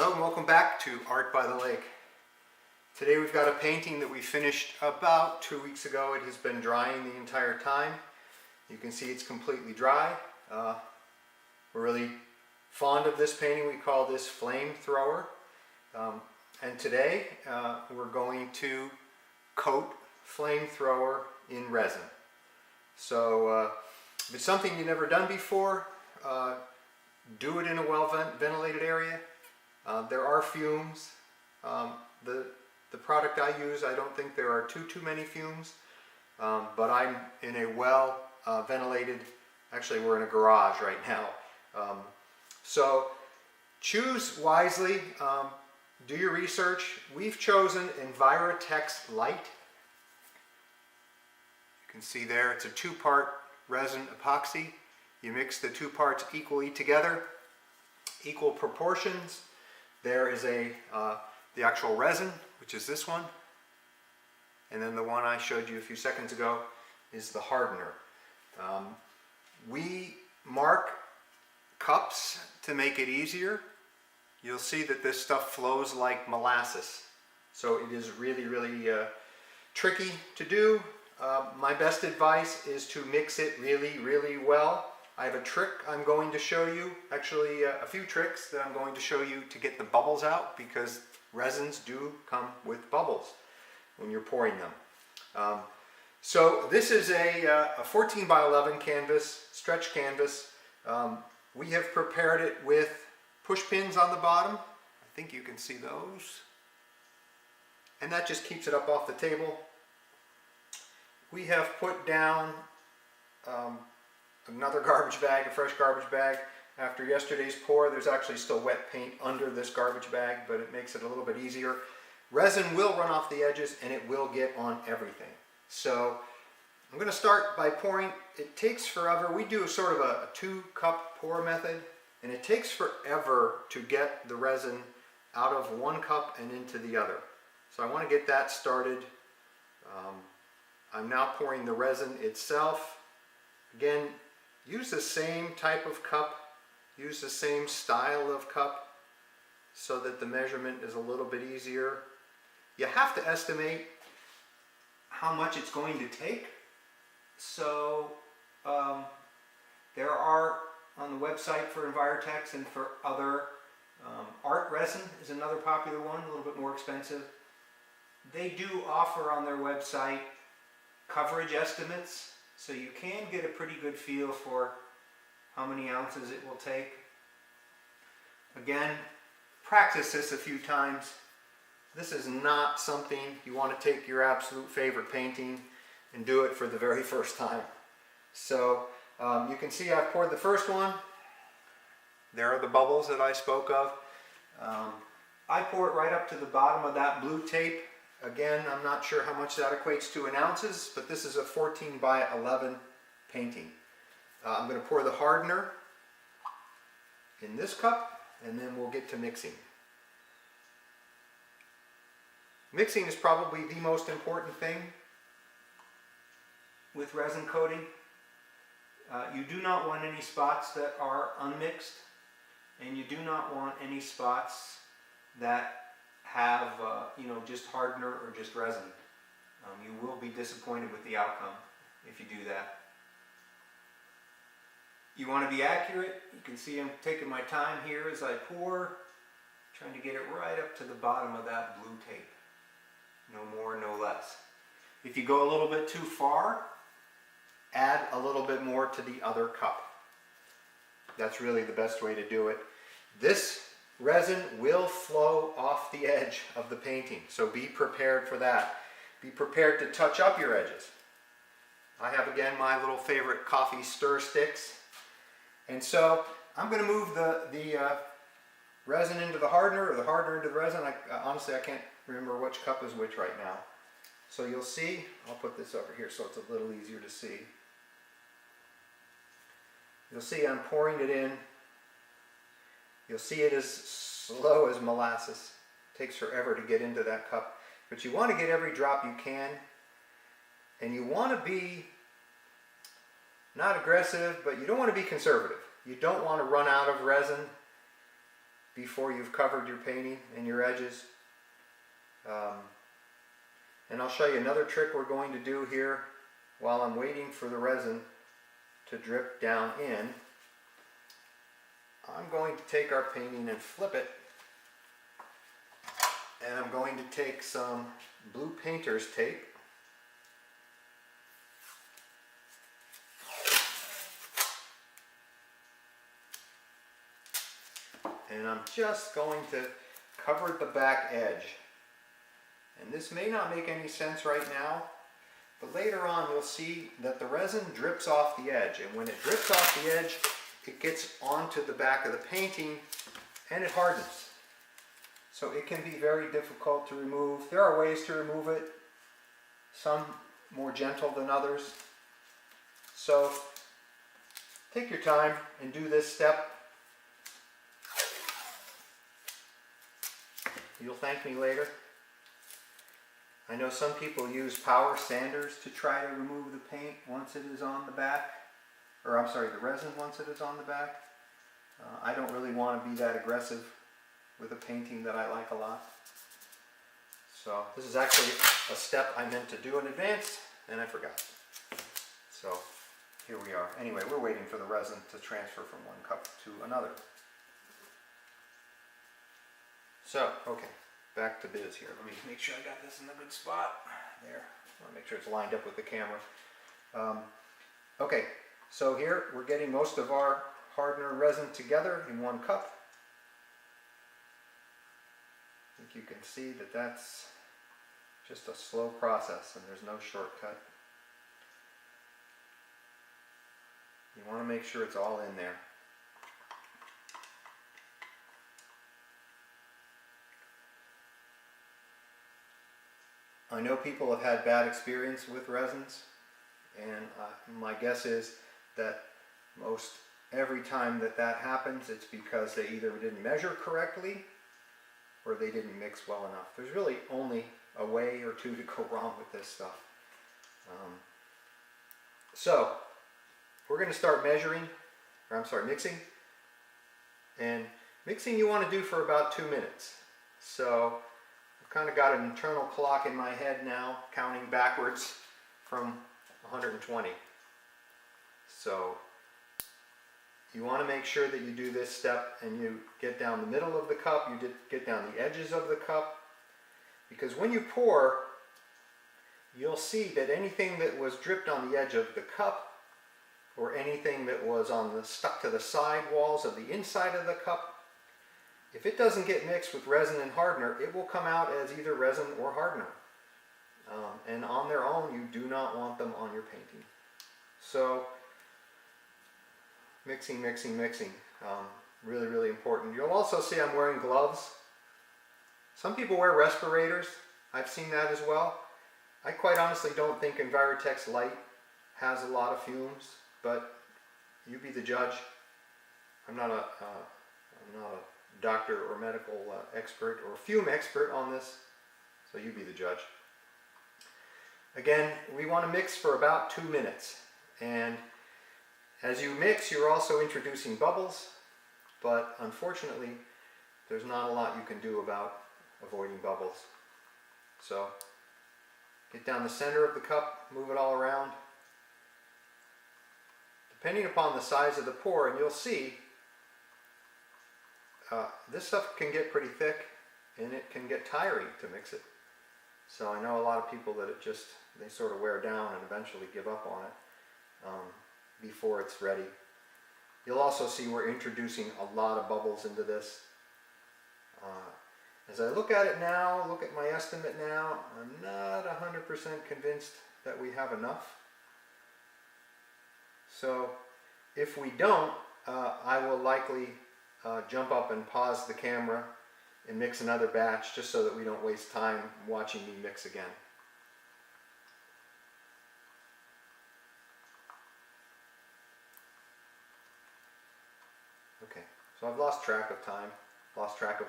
Hello and welcome back to Art by the Lake. Today we've got a painting that we finished about 2 weeks ago. It has been drying the entire time. You can see it's completely dry. We're really fond of this painting. We call this Flamethrower. And today we're going to coat Flamethrower in resin. So if it's something you've never done before, do it in a well-ventilated area. There are fumes. The product I use, I don't think there are too many fumes, but I'm in a well-ventilated, actually we're in a garage right now. So choose wisely, do your research. We've chosen Envirotex Lite. You can see there it's a 2-part resin epoxy. You mix the 2 parts equally together, equal proportions. There is the actual resin, which is this one, and then the one I showed you a few seconds ago is the hardener. We mark cups to make it easier. You'll see that this stuff flows like molasses, so it is really tricky to do. My best advice is to mix it really well. I have a trick I'm going to show you, actually a few tricks that I'm going to show you to get the bubbles out, because resins do come with bubbles when you're pouring them. So this is a 14 by 11 canvas, stretch canvas. We have prepared it with push pins on the bottom. I think you can see those. And that just keeps it up off the table. We have put down another garbage bag, a fresh garbage bag. After yesterday's pour, there's actually still wet paint under this garbage bag, but it makes it a little bit easier. Resin will run off the edges and it will get on everything. So I'm going to start by pouring. It takes forever. We do sort of a 2-cup pour method, and it takes forever to get the resin out of one cup and into the other. So I want to get that started. I'm now pouring the resin itself. Again, use the same type of cup, use the same style of cup so that the measurement is a little bit easier. You have to estimate how much it's going to take. So there are on the website for Envirotex and for other, Art Resin is another popular one, a little bit more expensive. They do offer on their website coverage estimates, so you can get a pretty good feel for how many ounces it will take. Again, practice this a few times. This is not something you want to take your absolute favorite painting and do it for the very first time. So you can see I've poured the first one. There are the bubbles that I spoke of. I pour it right up to the bottom of that blue tape. Again, I'm not sure how much that equates to in ounces, but this is a 14 by 11 painting. I'm going to pour the hardener in this cup, and then we'll get to mixing. Mixing is probably the most important thing with resin coating. You do not want any spots that are unmixed, and you do not want any spots that have just hardener or just resin. You will be disappointed with the outcome if you do that. You want to be accurate. You can see I'm taking my time here as I pour, trying to get it right up to the bottom of that blue tape. No more, no less. If you go a little bit too far, add a little bit more to the other cup. That's really the best way to do it. This resin will flow off the edge of the painting, so be prepared for that. Be prepared to touch up your edges. I have, again, my little favorite coffee stir sticks. And so I'm going to move the resin into the hardener, or the hardener into the resin. Honestly, I can't remember which cup is which right now. So you'll see, I'll put this over here so it's a little easier to see. You'll see I'm pouring it in. You'll see it is slow as molasses. It takes forever to get into that cup. But you want to get every drop you can. And you want to be not aggressive, but you don't want to be conservative. You don't want to run out of resin. before you've covered your painting and your edges. And I'll show you another trick we're going to do here while I'm waiting for the resin to drip down in. I'm going to take our painting and flip it, and I'm going to take some blue painter's tape, and I'm just going to cover the back edge. And this may not make any sense right now, but later on you'll see that the resin drips off the edge, and when it drips off the edge, it gets onto the back of the painting and it hardens. So it can be very difficult to remove. There are ways to remove it, some more gentle than others. So take your time and do this step. You'll thank me later. I know some people use power sanders to try to remove the paint once it is on the back, or I'm sorry, the resin once it is on the back. I don't really want to be that aggressive with a painting that I like a lot. So this is actually a step I meant to do in advance and I forgot. So here we are. Anyway, we're waiting for the resin to transfer from one cup to another. So, okay. Back to biz here. Let me make sure I got this in a good spot. There. I want to make sure it's lined up with the camera. Okay, so here we're getting most of our hardener resin together in one cup. I think you can see that that's just a slow process and there's no shortcut. You want to make sure it's all in there. I know people have had bad experience with resins, and my guess is that most every time that happens, it's because they either didn't measure correctly or they didn't mix well enough. There's really only a way or two to go wrong with this stuff. So we're going to start mixing. And mixing you want to do for about 2 minutes. So kind of got an internal clock in my head now, counting backwards from 120. So you want to make sure that you do this step and you get down the middle of the cup, you get down the edges of the cup, because when you pour, you'll see that anything that was dripped on the edge of the cup or anything that was stuck to the side walls of the inside of the cup, if it doesn't get mixed with resin and hardener, it will come out as either resin or hardener. And on their own, you do not want them on your painting. So, mixing. Really, really important. You'll also see I'm wearing gloves. Some people wear respirators. I've seen that as well. I quite honestly don't think Envirotex Lite has a lot of fumes, but you be the judge. I'm not a doctor or medical expert or fume expert on this, so you be the judge. Again, we want to mix for about 2 minutes, and as you mix, you're also introducing bubbles, but unfortunately there's not a lot you can do about avoiding bubbles. So get down the center of the cup, move it all around. Depending upon the size of the pour, and you'll see this stuff can get pretty thick and it can get tiring to mix it. So I know a lot of people that they sort of wear down and eventually give up on it before it's ready. You'll also see we're introducing a lot of bubbles into this. As I look at it now, look at my estimate now, I'm not 100% convinced that we have enough. So if we don't, I will likely jump up and pause the camera and mix another batch just so that we don't waste time watching me mix again. Okay, so I've lost track of time, lost track of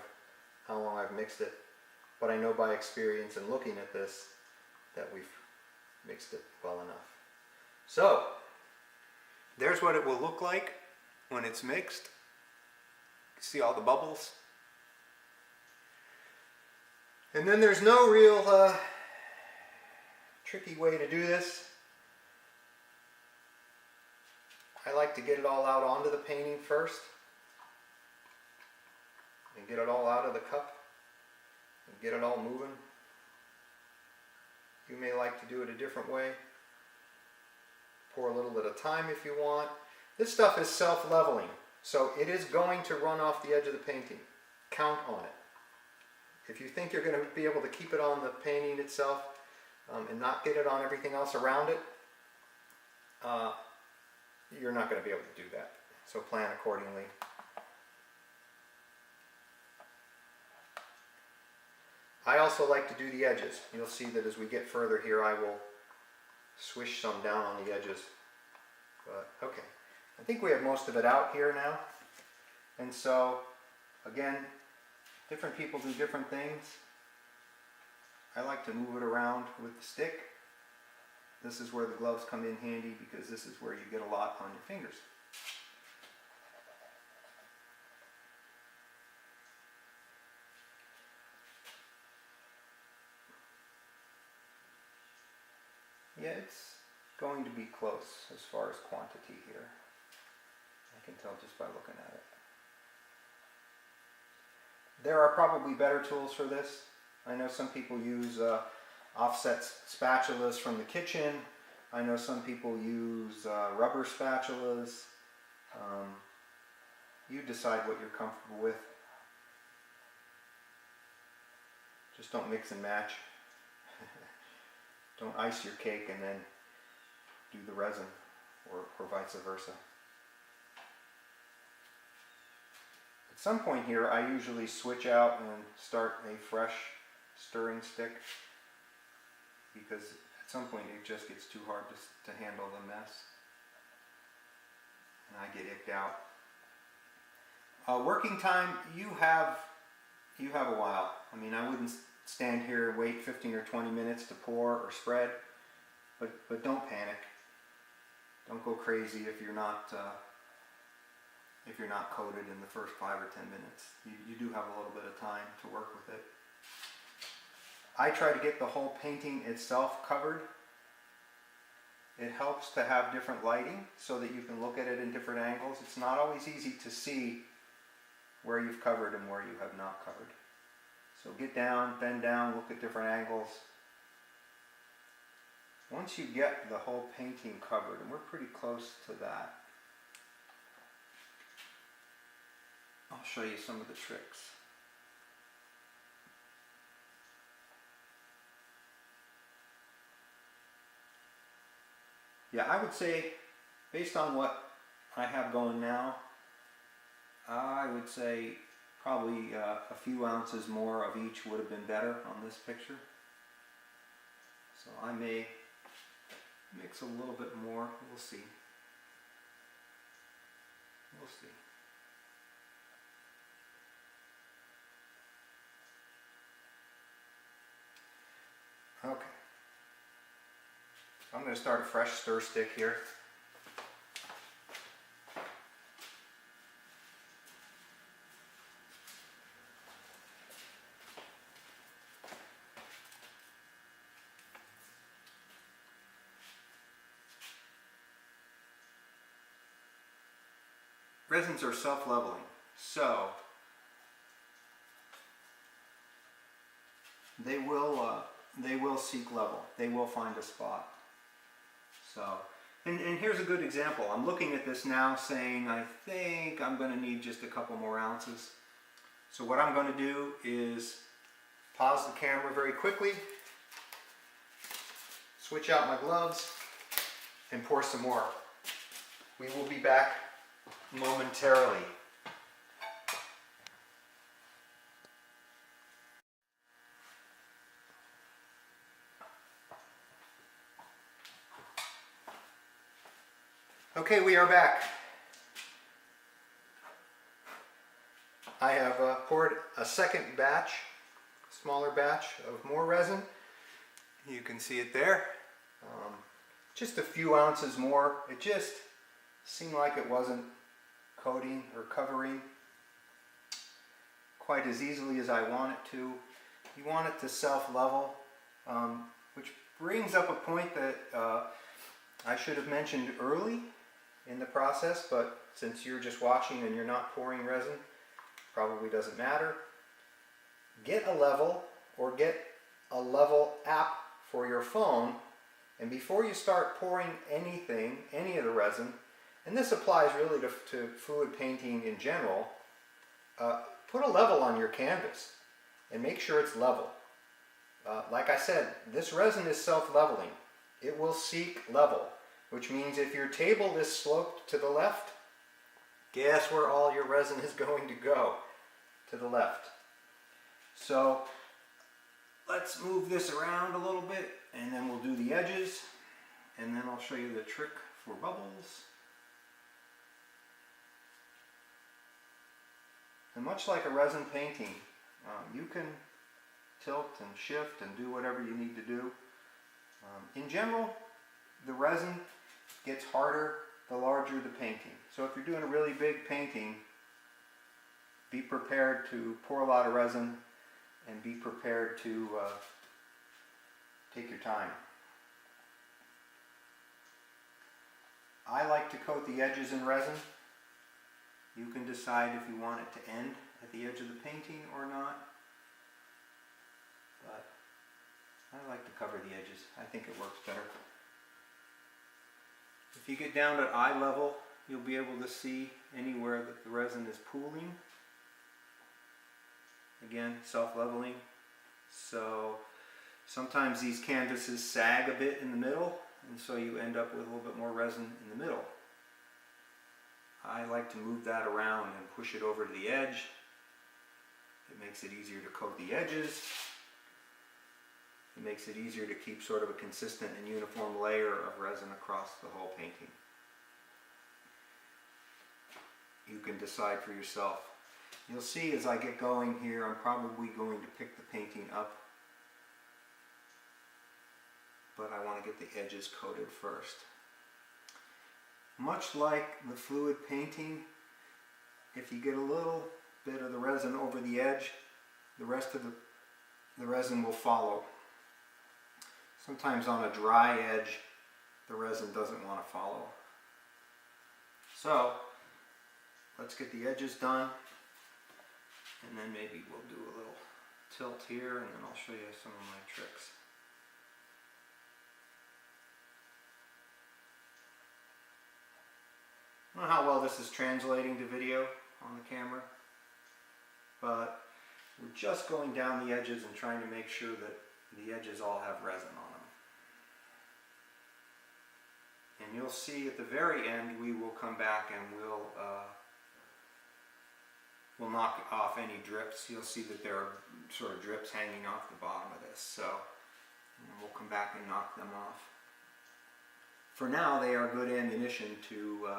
how long I've mixed it, but I know by experience and looking at this that we've mixed it well enough. So there's what it will look like when it's mixed. See all the bubbles? And then there's no real tricky way to do this. I like to get it all out onto the painting first and get it all out of the cup and get it all moving. You may like to do it a different way. Pour a little at a time if you want. This stuff is self-leveling, so it is going to run off the edge of the painting. Count on it. If you think you're going to be able to keep it on the painting itself and not get it on everything else around it, you're not going to be able to do that. So plan accordingly. I also like to do the edges. You'll see that as we get further here, I will swish some down on the edges. But okay, I think we have most of it out here now. And so, again, different people do different things. I like to move it around with the stick. This is where the gloves come in handy because this is where you get a lot on your fingers. Yeah, it's going to be close as far as quantity here. I can tell just by looking at it. There are probably better tools for this. I know some people use offset spatulas from the kitchen. I know some people use rubber spatulas. You decide what you're comfortable with. Just don't mix and match. Don't ice your cake and then do the resin, or vice versa. At some point here, I usually switch out and start a fresh stirring stick because at some point it just gets too hard to handle the mess and I get icked out. Working time, you have a while. I mean, I wouldn't stand here and wait 15 or 20 minutes to pour or spread, but don't panic. Don't go crazy if you're not coated in the first 5 or 10 minutes. You do have a little bit of time to work with it. I try to get the whole painting itself covered. It helps to have different lighting so that you can look at it in different angles. It's not always easy to see where you've covered and where you have not covered. So get down, bend down, look at different angles. Once you get the whole painting covered, and we're pretty close to that, I'll show you some of the tricks. Yeah, I would say, based on what I have going now, I would say probably a few ounces more of each would have been better on this picture. So I may mix a little bit more. We'll see. We'll see. Okay. I'm going to start a fresh stir stick here. Resins are self-leveling, so they will seek level. They will find a spot. So, and here's a good example. I'm looking at this now saying, I think I'm going to need just a couple more ounces. So what I'm going to do is pause the camera very quickly, switch out my gloves, and pour some more. We will be back momentarily. Okay, we are back. I have poured a second batch, smaller batch of more resin. You can see it there. Just a few ounces more. It just seemed like it wasn't coating or covering quite as easily as I want it to. you want it to self-level, which brings up a point that I should have mentioned early in the process, but since you're just watching and you're not pouring resin, probably doesn't matter. Get a level, or get a level app for your phone, and before you start pouring anything, any of the resin, and this applies really to fluid painting in general, put a level on your canvas and make sure it's level. Like I said, this resin is self-leveling. It will seek level, which means if your table is sloped to the left, guess where all your resin is going to go? To the left. So let's move this around a little bit, and then we'll do the edges, and then I'll show you the trick for bubbles. And much like a resin painting, you can tilt and shift and do whatever you need to do. In general, the resin gets harder the larger the painting. So if you're doing a really big painting, be prepared to pour a lot of resin and be prepared to take your time. I like to coat the edges in resin. You can decide if you want it to end at the edge of the painting or not, but I like to cover the edges. I think it works better. If you get down at eye level, you'll be able to see anywhere that the resin is pooling. Again, self-leveling. So sometimes these canvases sag a bit in the middle, and so you end up with a little bit more resin in the middle. I like to move that around and push it over to the edge. It makes it easier to coat the edges. It makes it easier to keep sort of a consistent and uniform layer of resin across the whole painting. You can decide for yourself. You'll see as I get going here, I'm probably going to pick the painting up, but I want to get the edges coated first. Much like the fluid painting, if you get a little bit of the resin over the edge, the rest of the resin will follow. Sometimes on a dry edge, the resin doesn't want to follow. So, let's get the edges done, and then maybe we'll do a little tilt here, and then I'll show you some of my tricks. I don't know how well this is translating to video on the camera, but we're just going down the edges and trying to make sure that the edges all have resin on them. And you'll see at the very end we will come back and we'll knock off any drips. You'll see that there are sort of drips hanging off the bottom of this, so we'll come back and knock them off. For now, they are good ammunition to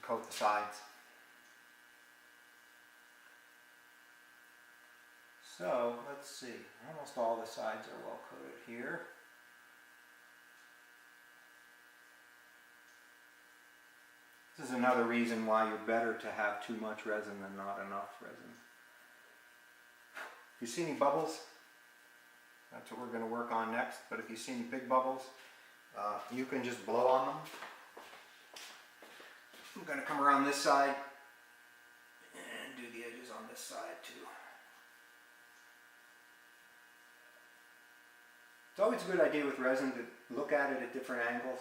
coat the sides. So let's see, almost all the sides are well coated here. This is another reason why you're better to have too much resin than not enough resin. If you see any bubbles, that's what we're going to work on next, but if you see any big bubbles, you can just blow on them. I'm going to come around this side and do the edges on this side too. It's always a good idea with resin to look at it at different angles.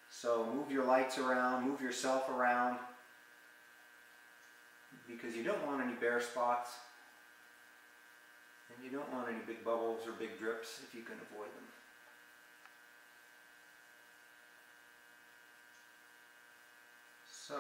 So move your lights around, move yourself around, because you don't want any bare spots, and you don't want any big bubbles or big drips if you can avoid them. So,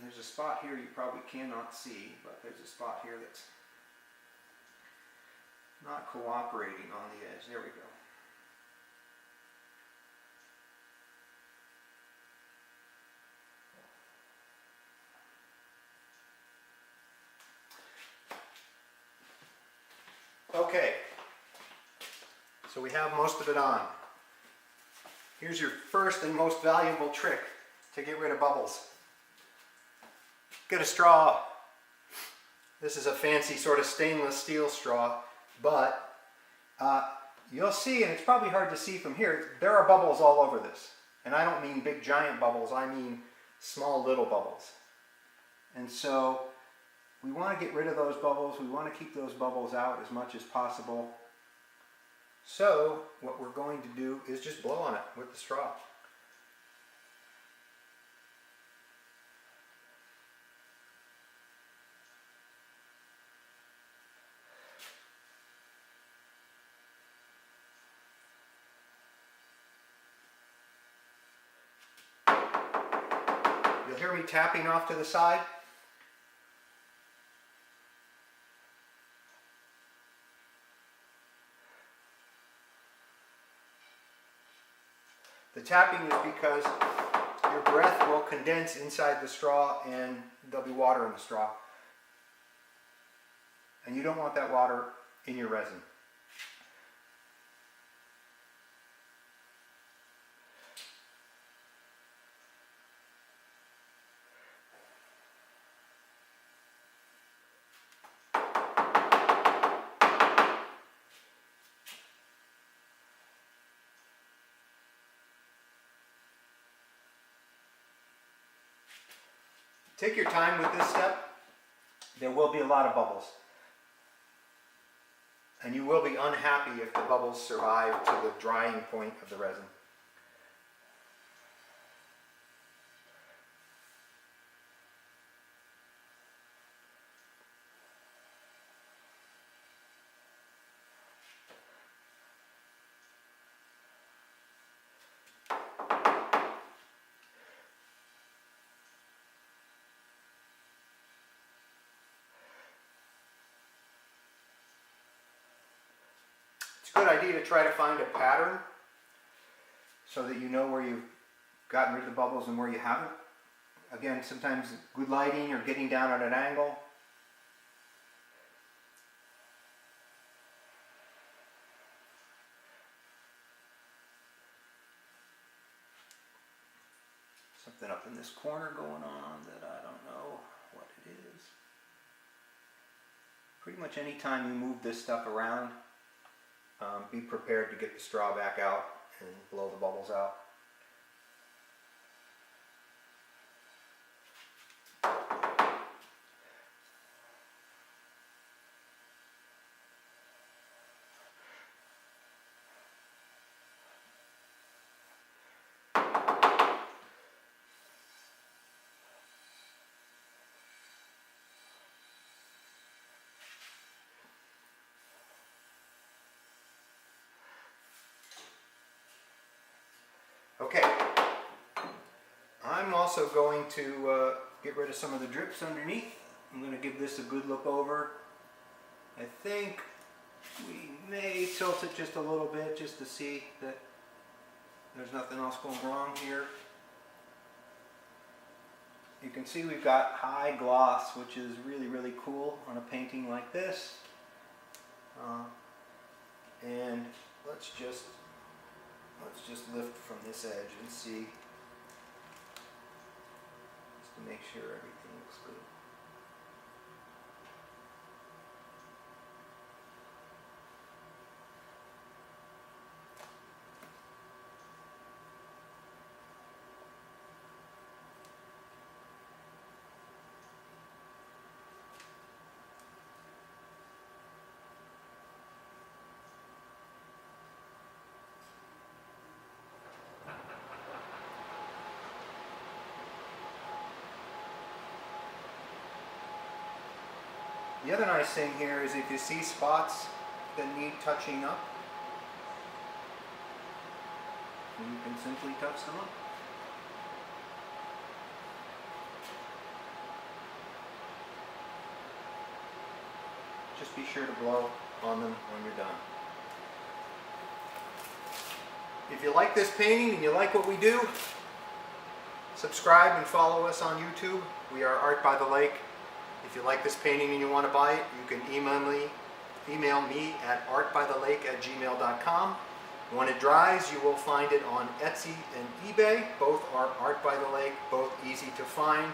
there's a spot here you probably cannot see, but there's a spot here that's not cooperating on the edge. There we go. Okay, so we have most of it on. Here's your first and most valuable trick to get rid of bubbles. Get a straw. This is a fancy sort of stainless steel straw, but you'll see, and it's probably hard to see from here, there are bubbles all over this. And I don't mean big giant bubbles, I mean small little bubbles. And so we want to get rid of those bubbles. We want to keep those bubbles out as much as possible. So what we're going to do is just blow on it with the straw. You'll hear me tapping off to the side. The tapping is because your breath will condense inside the straw and there'll be water in the straw. And you don't want that water in your resin. Take your time with this step. There will be a lot of bubbles. And you will be unhappy if the bubbles survive to the drying point of the resin. It's a good idea to try to find a pattern so that you know where you've gotten rid of the bubbles and where you haven't. Again, sometimes good lighting or getting down at an angle. Something up in this corner going on that I don't know what it is. Pretty much any time you move this stuff around, be prepared to get the straw back out and blow the bubbles out. Okay, I'm also going to get rid of some of the drips underneath. I'm going to give this a good look over. I think we may tilt it just a little bit just to see that there's nothing else going wrong here. You can see we've got high gloss, which is really, really cool on a painting like this. And let's just lift from this edge and see, just to make sure everything looks good. The other nice thing here is if you see spots that need touching up, you can simply touch them up. Just be sure to blow on them when you're done. If you like this painting and you like what we do, subscribe and follow us on YouTube. We are Art by the Lake. If you like this painting and you want to buy it, you can email me at artbythelake@gmail.com. When it dries, you will find it on Etsy and eBay. Both are Art by the Lake, both easy to find.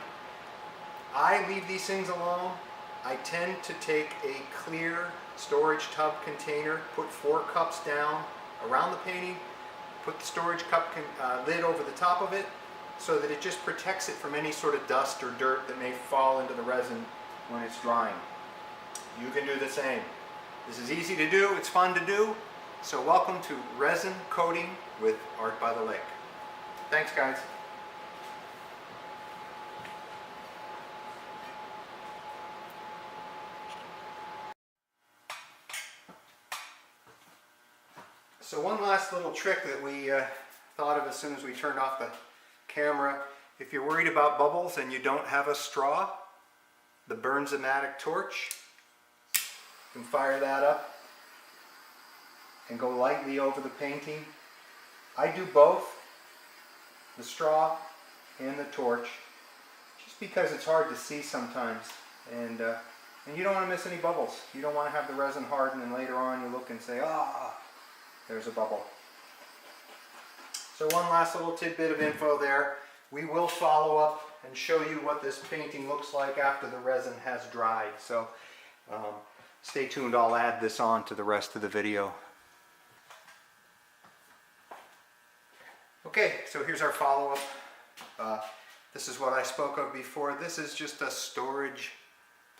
I leave these things alone. I tend to take a clear storage tub container, put 4 cups down around the painting, put the storage cup lid over the top of it so that it just protects it from any sort of dust or dirt that may fall into the resin when it's drying. You can do the same. This is easy to do, it's fun to do. So welcome to resin coating with Art by the Lake. Thanks, guys. So one last little trick that we thought of as soon as we turned off the camera. If you're worried about bubbles and you don't have a straw, the Bernzomatic torch, you can fire that up and go lightly over the painting. I do both, the straw and the torch, just because it's hard to see sometimes, and you don't want to miss any bubbles. You don't want to have the resin harden and later on you look and say, ah, there's a bubble. So one last little tidbit of info there. We will follow up and show you what this painting looks like after the resin has dried. So stay tuned, I'll add this on to the rest of the video. Okay, so here's our follow-up. This is what I spoke of before. This is just a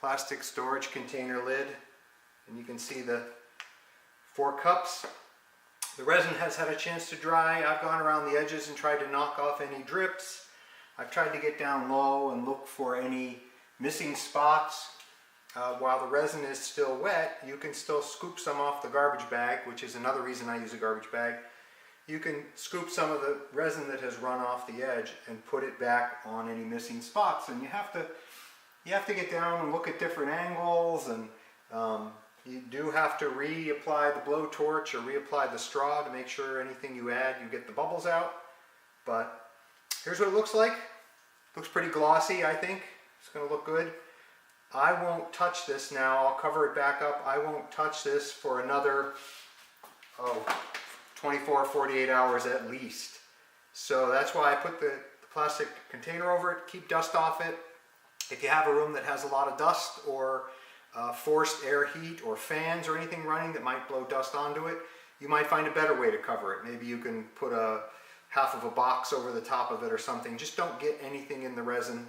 plastic storage container lid. And you can see the 4 cups. The resin has had a chance to dry. I've gone around the edges and tried to knock off any drips. I've tried to get down low and look for any missing spots. While the resin is still wet, you can still scoop some off the garbage bag, which is another reason I use a garbage bag. You can scoop some of the resin that has run off the edge and put it back on any missing spots. And you have to get down and look at different angles, and you do have to reapply the blowtorch or reapply the straw to make sure anything you add, you get the bubbles out. But here's what it looks like. Looks pretty glossy, I think. It's going to look good. I won't touch this now. I'll cover it back up. I won't touch this for another 24, 48 hours at least. So that's why I put the plastic container over it, keep dust off it. If you have a room that has a lot of dust or forced air heat or fans or anything running that might blow dust onto it, you might find a better way to cover it. Maybe you can put half of a box over the top of it or something. Just don't get anything in the resin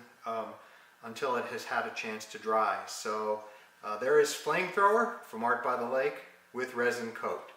until it has had a chance to dry. So there is Flamethrower from Art by the Lake with resin coat.